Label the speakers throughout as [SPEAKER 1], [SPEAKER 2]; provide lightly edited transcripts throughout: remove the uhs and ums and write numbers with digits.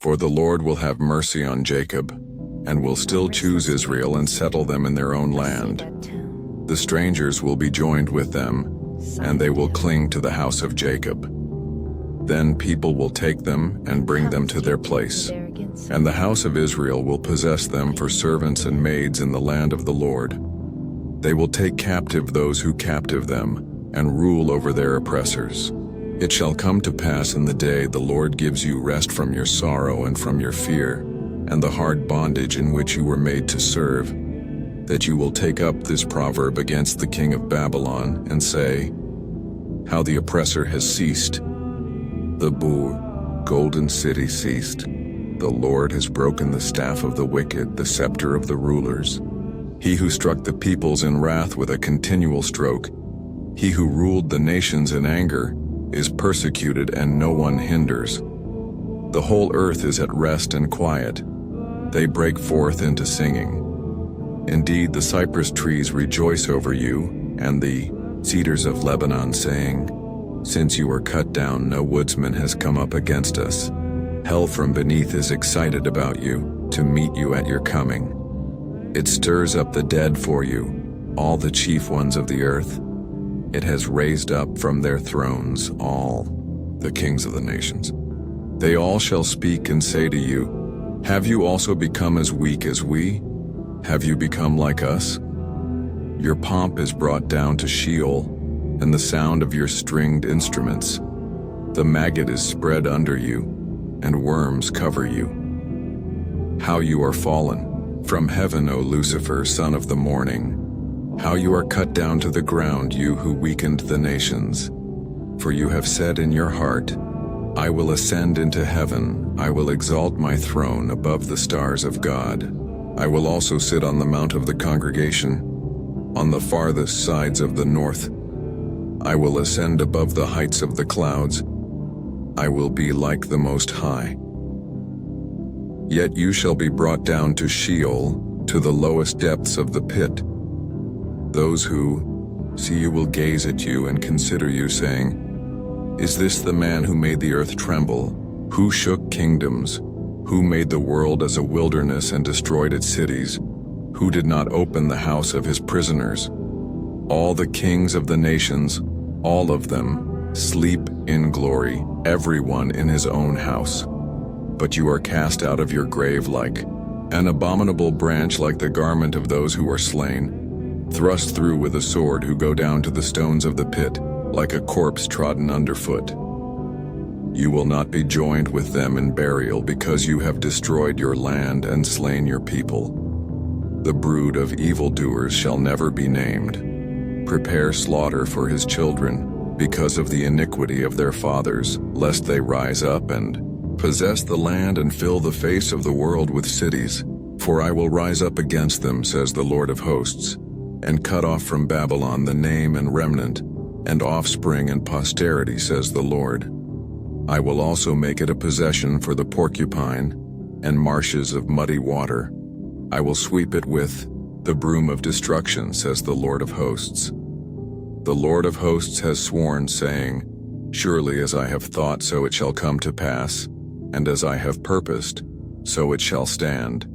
[SPEAKER 1] For the Lord will have mercy on Jacob, and will still choose Israel and settle them in their own land. The strangers will be joined with them, and they will cling to the house of Jacob. Then people will take them and bring them to their place, and the house of Israel will possess them for servants and maids in the land of the Lord. They will take captive those who captive them, and rule over their oppressors. It shall come to pass in the day the Lord gives you rest from your sorrow and from your fear, and the hard bondage in which you were made to serve, that you will take up this proverb against the king of Babylon, and say, How the oppressor has ceased. The golden city ceased. The Lord has broken the staff of the wicked, the scepter of the rulers. He who struck the peoples in wrath with a continual stroke, he who ruled the nations in anger, is persecuted and no one hinders. The whole earth is at rest and quiet. They break forth into singing. Indeed, the cypress trees rejoice over you, and the cedars of Lebanon, saying, Since you were cut down, no woodsman has come up against us. Hell from beneath is excited about you, to meet you at your coming. It stirs up the dead for you, all the chief ones of the earth. It has raised up from their thrones all the kings of the nations. They all shall speak and say to you, Have you also become as weak as we? Have you become like us? Your pomp is brought down to Sheol, and the sound of your stringed instruments. The maggot is spread under you, and worms cover you. How you are fallen from heaven, O Lucifer, son of the morning! How you are cut down to the ground, you who weakened the nations. For you have said in your heart, I will ascend into heaven, I will exalt my throne above the stars of God. I will also sit on the mount of the congregation, on the farthest sides of the north. I will ascend above the heights of the clouds. I will be like the Most High. Yet you shall be brought down to Sheol, to the lowest depths of the pit. Those who see you will gaze at you and consider you, saying, Is this the man who made the earth tremble, who shook kingdoms, who made the world as a wilderness and destroyed its cities, who did not open the house of his prisoners? All the kings of the nations, all of them, sleep in glory, everyone in his own house. But you are cast out of your grave like an abominable branch, like the garment of those who are slain, thrust through with a sword, who go down to the stones of the pit, like a corpse trodden underfoot. You will not be joined with them in burial, because you have destroyed your land and slain your people. The brood of evildoers shall never be named. Prepare slaughter for his children, because of the iniquity of their fathers, lest they rise up and possess the land and fill the face of the world with cities. For I will rise up against them, says the Lord of hosts, and cut off from Babylon the name and remnant, and offspring and posterity, says the Lord. I will also make it a possession for the porcupine, and marshes of muddy water. I will sweep it with the broom of destruction, says the Lord of hosts. The Lord of hosts has sworn, saying, Surely as I have thought, so it shall come to pass, and as I have purposed, so it shall stand,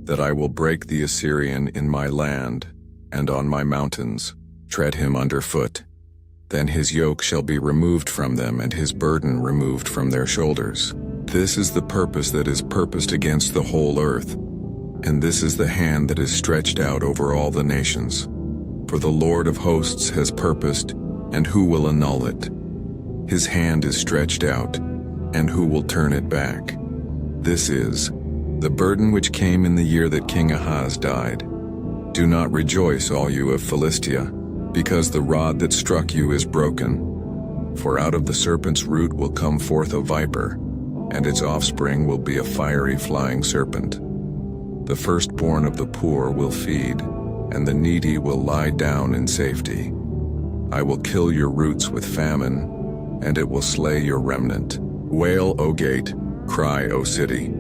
[SPEAKER 1] that I will break the Assyrian in my land, and on my mountains, tread him underfoot. Then his yoke shall be removed from them, and his burden removed from their shoulders. This is the purpose that is purposed against the whole earth, and this is the hand that is stretched out over all the nations. For the Lord of hosts has purposed, and who will annul it? His hand is stretched out, and who will turn it back? This is the burden which came in the year that King Ahaz died. Do not rejoice, all you of Philistia, because the rod that struck you is broken. For out of the serpent's root will come forth a viper, and its offspring will be a fiery flying serpent. The firstborn of the poor will feed, and the needy will lie down in safety. I will kill your roots with famine, and it will slay your remnant. Wail, O gate, cry, O city.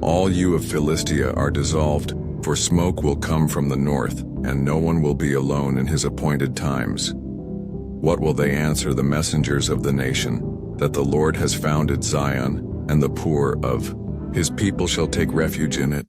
[SPEAKER 1] All you of Philistia are dissolved, for smoke will come from the north, and no one will be alone in his appointed times. What will they answer the messengers of the nation? That the Lord has founded Zion, and the poor of his people shall take refuge in it.